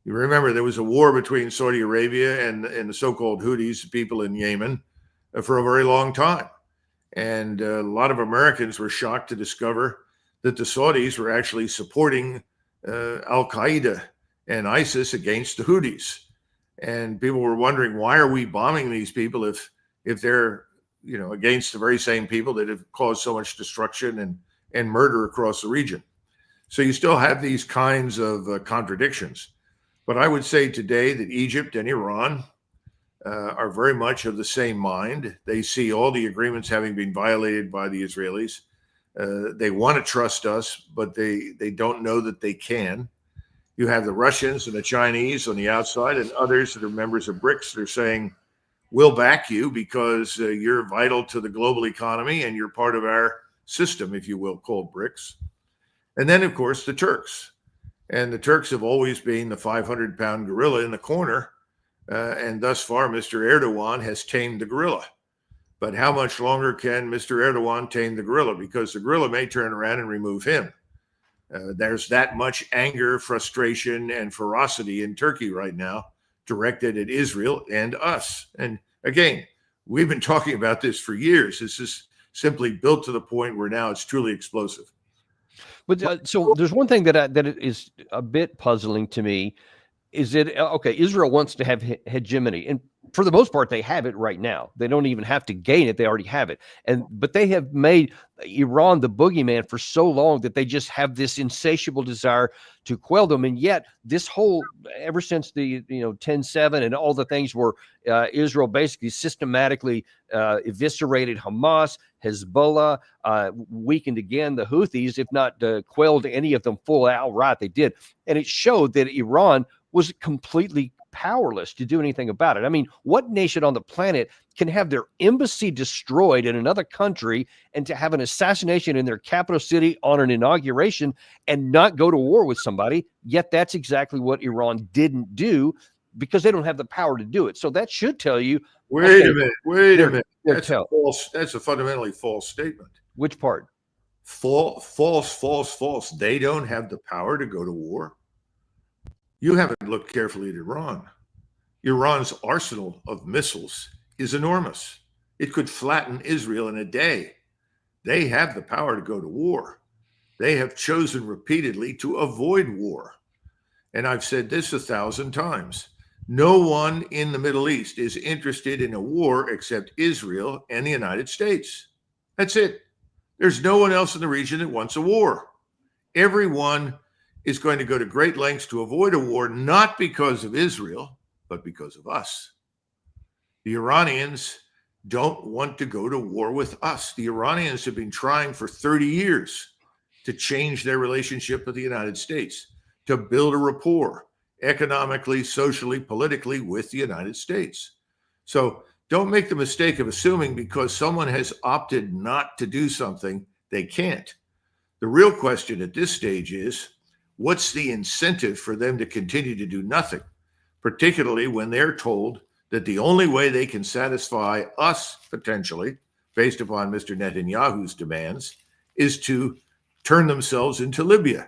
You remember there was a war between Saudi Arabia and the so-called Houthis, people in Yemen, for a very long time. And a lot of Americans were shocked to discover that the Saudis were actually supporting Al-Qaeda and ISIS against the Houthis. And people were wondering, why are we bombing these people if they're against the very same people that have caused so much destruction and murder across the region? So you still have these kinds of contradictions. But I would say today that Egypt and Iran are very much of the same mind. They see all the agreements having been violated by the Israelis. They want to trust us, but they don't know that they can. You have the Russians and the Chinese on the outside and others that are members of BRICS that are saying, we'll back you because you're vital to the global economy and you're part of our system, if you will, called BRICS. And then, of course, the Turks. And the Turks have always been the 500-pound gorilla in the corner. And thus far, Mr. Erdogan has tamed the gorilla. But how much longer can Mr. Erdogan tame the gorilla? Because the gorilla may turn around and remove him. There's that much anger, frustration, and ferocity in Turkey right now, directed at Israel and us. And again, we've been talking about this for years. This is simply built to the point where now it's truly explosive. But so there's one thing that is a bit puzzling to me, is that, okay, Israel wants to have hegemony, and for the most part, they have it right now. They don't even have to gain it. They already have it. But they have made Iran the boogeyman for so long that they just have this insatiable desire to quell them. And yet this whole, ever since the 10/7 and all the things where Israel basically systematically eviscerated Hamas, Hezbollah, weakened again the Houthis, if not quelled any of them full outright, they did. And it showed that Iran was completely powerless to do anything about it. I mean, what nation on the planet can have their embassy destroyed in another country and to have an assassination in their capital city on an inauguration and not go to war with somebody? Yet that's exactly what Iran didn't do, because they don't have the power to do it. So that should tell you. Wait a minute. That's a fundamentally false statement. Which part? False. They don't have the power to go to war. You haven't looked carefully at Iran. Iran's arsenal of missiles is enormous. It could flatten Israel in a day. They have the power to go to war. They have chosen repeatedly to avoid war. And I've said this 1,000 times. No one in the Middle East is interested in a war except Israel and the United States. That's it. There's no one else in the region that wants a war. Everyone is going to go to great lengths to avoid a war, not because of Israel, but because of us. The Iranians don't want to go to war with us. The Iranians have been trying for 30 years to change their relationship with the United States, to build a rapport economically, socially, politically with the United States. So don't make the mistake of assuming because someone has opted not to do something, they can't. The real question at this stage is, what's the incentive for them to continue to do nothing, particularly when they're told that the only way they can satisfy us, potentially, based upon Mr. Netanyahu's demands, is to turn themselves into Libya.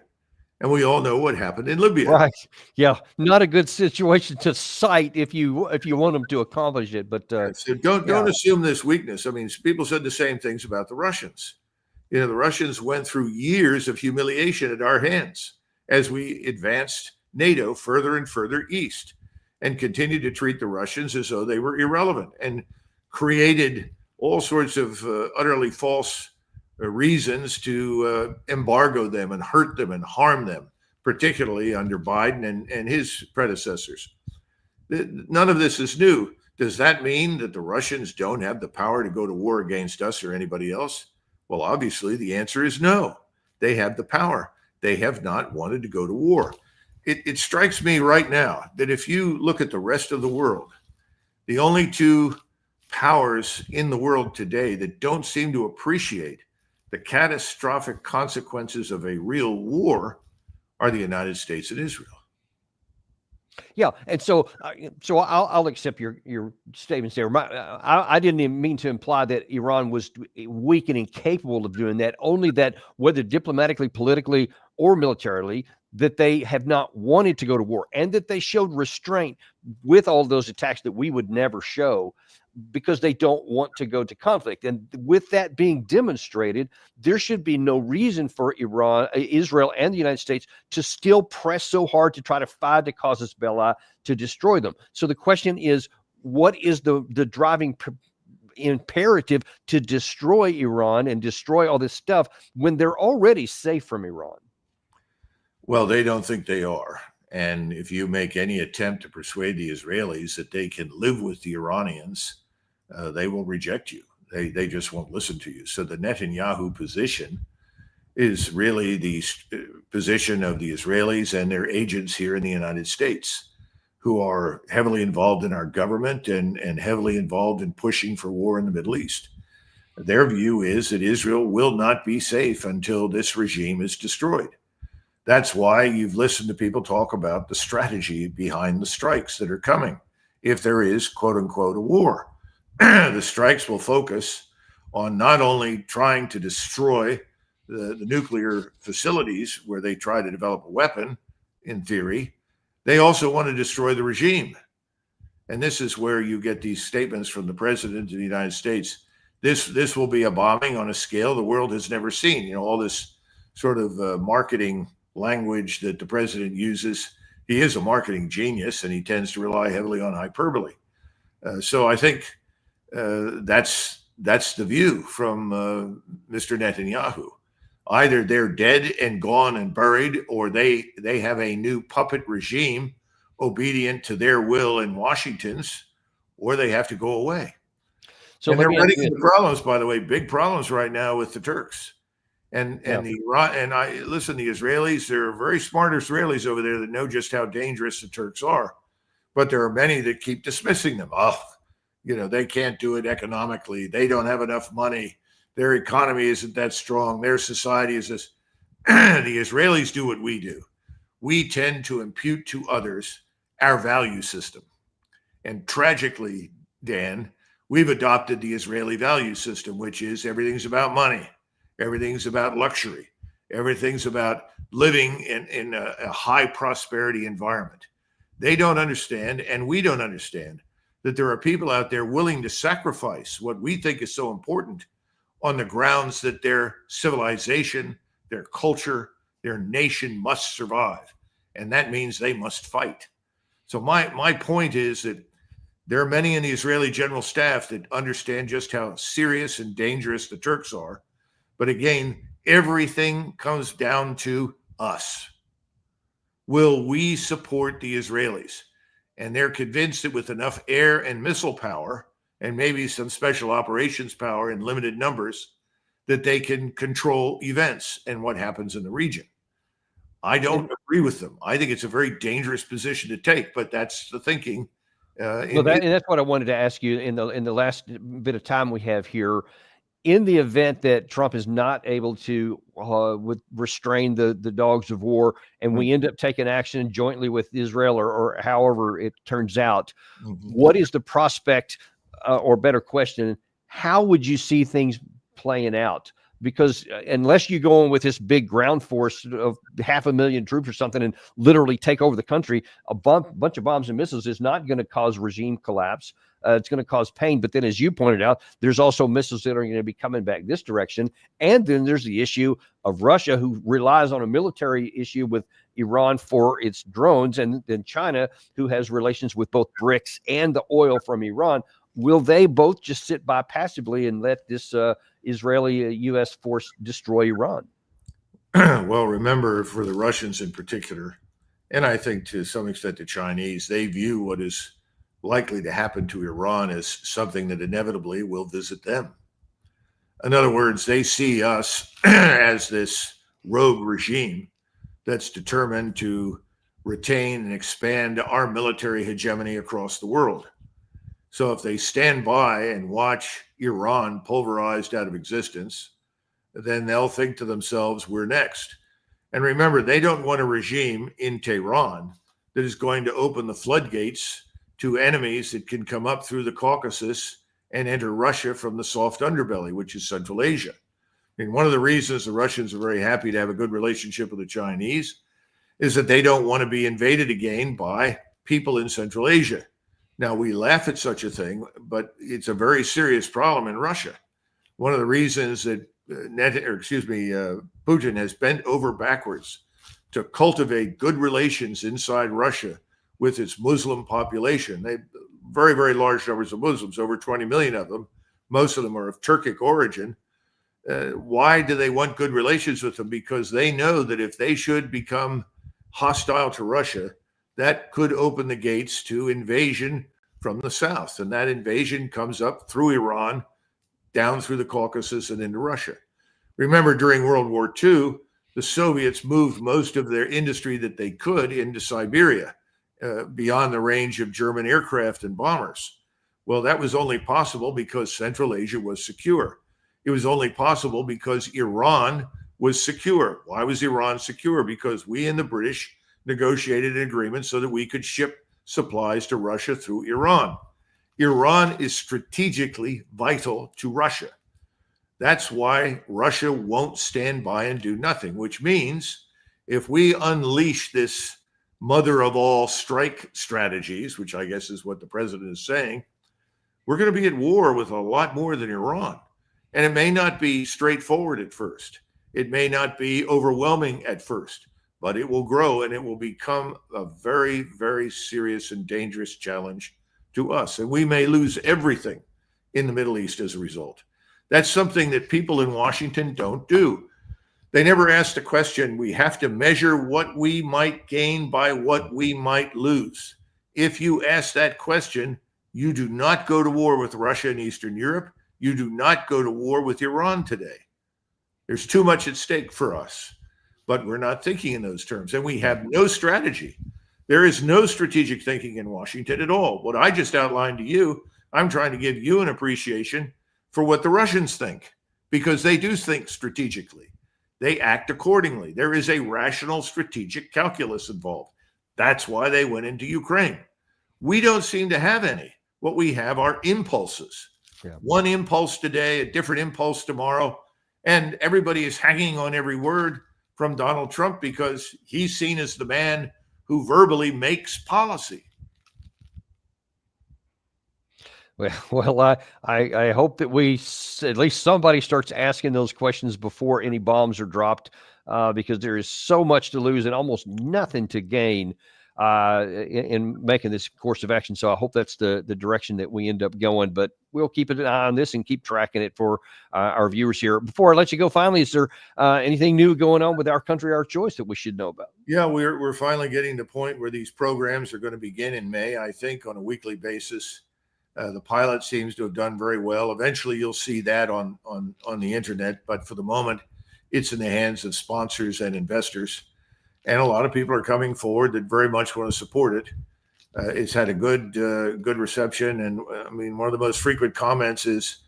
And we all know what happened in Libya. Right. Yeah. Not a good situation to cite if you want them to accomplish it. But so don't assume this weakness. I mean, people said the same things about the Russians. You know, the Russians went through years of humiliation at our hands as we advanced NATO further and further east, and continued to treat the Russians as though they were irrelevant, and created all sorts of utterly false reasons to embargo them and hurt them and harm them, particularly under Biden and his predecessors. None of this is new. Does that mean that the Russians don't have the power to go to war against us or anybody else? Well, obviously, the answer is no. They have the power. They have not wanted to go to war. It strikes me right now that if you look at the rest of the world, the only two powers in the world today that don't seem to appreciate the catastrophic consequences of a real war are the United States and Israel. yeah, and so I'll accept your statements there. I didn't even mean to imply that Iran was weak and incapable of doing that. Only that whether diplomatically, politically, or militarily, that they have not wanted to go to war, and that they showed restraint with all those attacks that we would never show, because they don't want to go to conflict. And with that being demonstrated, there should be no reason for Israel and the United States to still press so hard to try to find a casus belli to destroy them. So the question is, what is the driving imperative to destroy Iran and destroy all this stuff when they're already safe from Iran? Well, they don't think they are. And if you make any attempt to persuade the Israelis that they can live with the Iranians, they will reject you. They just won't listen to you. So the Netanyahu position is really the position of the Israelis and their agents here in the United States, who are heavily involved in our government and heavily involved in pushing for war in the Middle East. Their view is that Israel will not be safe until this regime is destroyed. That's why you've listened to people talk about the strategy behind the strikes that are coming. If there is, quote unquote, a war, the strikes will focus on not only trying to destroy the nuclear facilities where they try to develop a weapon, in theory, they also want to destroy the regime. And this is where you get these statements from the president of the United States. This will be a bombing on a scale the world has never seen. You know, all this sort of marketing language that the president uses. He is a marketing genius, and he tends to rely heavily on hyperbole. So I think that's the view from Mr. Netanyahu. Either they're dead and gone and buried, or they have a new puppet regime obedient to their will in Washington's, or they have to go away. So they're running into problems, by the way, big problems right now with the Turks. And the Israelis, there are very smart Israelis over there that know just how dangerous the Turks are, but there are many that keep dismissing them. Oh, you know, they can't do it economically. They don't have enough money. Their economy isn't that strong. Their society is this. The Israelis do what we do. We tend to impute to others our value system. And tragically, Dan, we've adopted the Israeli value system, which is everything's about money. Everything's about luxury. Everything's about living in a high prosperity environment. They don't understand, and we don't understand, that there are people out there willing to sacrifice what we think is so important on the grounds that their civilization, their culture, their nation must survive. And that means they must fight. So my point is that there are many in the Israeli general staff that understand just how serious and dangerous the Turks are. But again, everything comes down to us. will we support the Israelis? And they're convinced that with enough air and missile power, and maybe some special operations power in limited numbers, that they can control events and what happens in the region. I don't agree with them. I think it's a very dangerous position to take, but that's the thinking. And that's what I wanted to ask you in the last bit of time we have here. In the event that Trump is not able to restrain the dogs of war, and we end up taking action jointly with Israel, or however it turns out, what is the prospect, or better question, how would you see things playing out? Because unless you go in with this big ground force of 500,000 troops or something and literally take over the country, a bunch of bombs and missiles is not going to cause regime collapse. It's going to cause pain. But then, as you pointed out, there's also missiles that are going to be coming back this direction. And then there's the issue of Russia, who relies on a military issue with Iran for its drones, and then China, who has relations with both BRICS and the oil from Iran. Will they both just sit by passively and let this Israeli U.S. force destroy Iran? Well, remember, for the Russians in particular, and I think to some extent the Chinese, they view what is likely to happen to Iran as something that inevitably will visit them. In other words, they see us as this rogue regime that's determined to retain and expand our military hegemony across the world. So if they stand by and watch Iran pulverized out of existence, then they'll think to themselves, we're next. And remember, they don't want a regime in Tehran that is going to open the floodgates to enemies that can come up through the Caucasus and enter Russia from the soft underbelly, which is Central Asia. I mean, one of the reasons the Russians are very happy to have a good relationship with the Chinese is that they don't want to be invaded again by people in Central Asia. Now, we laugh at such a thing, but it's a very serious problem in Russia. One of the reasons that Putin has bent over backwards to cultivate good relations inside Russia with its Muslim population. They very, very large numbers of Muslims, over 20 million of them. Most of them are of Turkic origin. Why do they want good relations with them? Because they know that if they should become hostile to Russia, that could open the gates to invasion from the south. And that invasion comes up through Iran, down through the Caucasus and into Russia. Remember, during World War II, the Soviets moved most of their industry that they could into Siberia, beyond the range of German aircraft and bombers. Well, that was only possible because Central Asia was secure. It was only possible because Iran was secure. Why was Iran secure? Because we and the British negotiated an agreement so that we could ship supplies to Russia through Iran. Iran is strategically vital to Russia. That's why Russia won't stand by and do nothing, which means if we unleash this mother of all strike strategies, which I guess is what the president is saying, we're going to be at war with a lot more than Iran. And it may not be straightforward at first. It may not be overwhelming at first, but it will grow and it will become a very, very serious and dangerous challenge to us. And we may lose everything in the Middle East as a result. That's something that people in Washington don't do. They never ask the question, we have to measure what we might gain by what we might lose. If you ask that question, you do not go to war with Russia and Eastern Europe. You do not go to war with Iran today. There's too much at stake for us, but we're not thinking in those terms. And we have no strategy. There is no strategic thinking in Washington at all. What I just outlined to you, I'm trying to give you an appreciation for what the Russians think, because they do think strategically. They act accordingly. There is a rational strategic calculus involved. That's why they went into Ukraine. We don't seem to have any. What we have are impulses. Yeah. One impulse today, a different impulse tomorrow, and everybody is hanging on every word from Donald Trump because he's seen as the man who verbally makes policy. Well, I hope that at least somebody starts asking those questions before any bombs are dropped, because there is so much to lose and almost nothing to gain. in making this course of action. So I hope that's the direction that we end up going. But we'll keep an eye on this and keep tracking it for our viewers here. Before I let you go, finally, is there anything new going on with Our Country, Our Choice that we should know about? Yeah, we're finally getting to the point where these programs are going to begin in May, I think, on a weekly basis. The pilot seems to have done very well. Eventually, you'll see that on the internet, but for the moment, it's in the hands of sponsors and investors. And a lot of people are coming forward that very much want to support it. It's had a good reception, and I mean, one of the most frequent comments is,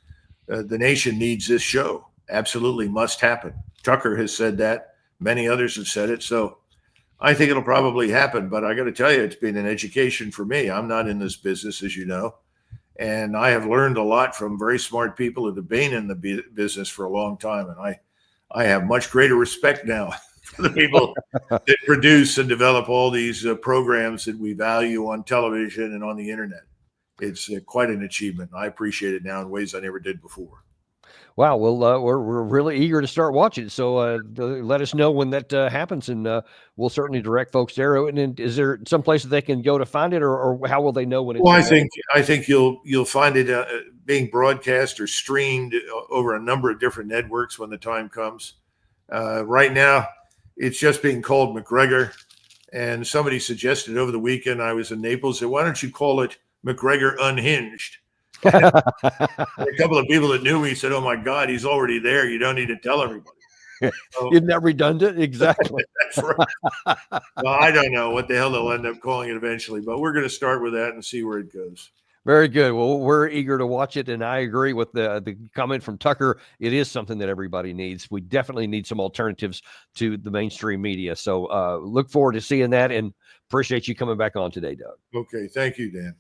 "The nation needs this show. Absolutely must happen." Tucker has said that. Many others have said it. So I think it'll probably happen. But I got to tell you, it's been an education for me. I'm not in this business, as you know, and I have learned a lot from very smart people that have been in the business for a long time, and I have much greater respect now for the people that produce and develop all these programs that we value on television and on the internet. It's quite an achievement. I appreciate it now in ways I never did before. Wow. Well, we're really eager to start watching. So let us know when that happens, and we'll certainly direct folks there. And is there some place that they can go to find it, or how will they know when it's? Well, I think you'll find it being broadcast or streamed over a number of different networks when the time comes. Right now, it's just being called McGregor, and somebody suggested over the weekend, I was in Naples, said, "Why don't you call it McGregor Unhinged?" A couple of people that knew me said, "Oh my God, he's already there. You don't need to tell everybody." So, isn't that redundant? Exactly. That's right. Well, I don't know what the hell they'll end up calling it eventually, but we're going to start with that and see where it goes. Very good. Well, we're eager to watch it, and I agree with the comment from Tucker. It is something that everybody needs. We definitely need some alternatives to the mainstream media. So look forward to seeing that, and appreciate you coming back on today, Doug. Okay. Thank you, Dan.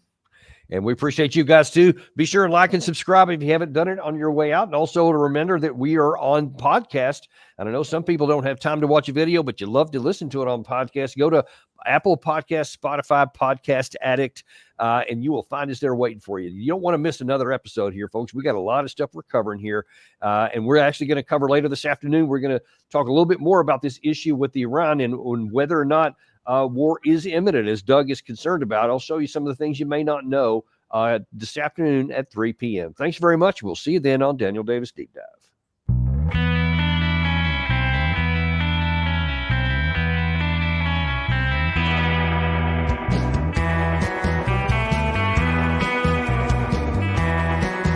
And we appreciate you guys too. Be sure and like and subscribe if you haven't done it on your way out. And also to remember that we are on podcast. And I know some people don't have time to watch a video, but you love to listen to it on podcast. Go to Apple Podcasts, Spotify, Podcast Addict, and you will find us there waiting for you. You don't want to miss another episode here, folks. We got a lot of stuff we're covering here. And we're actually going to cover later this afternoon. We're going to talk a little bit more about this issue with Iran and whether or not war is imminent, as Doug is concerned about. I'll show you some of the things you may not know this afternoon at 3 p.m. Thanks very much. We'll see you then on Daniel Davis Deep Dive.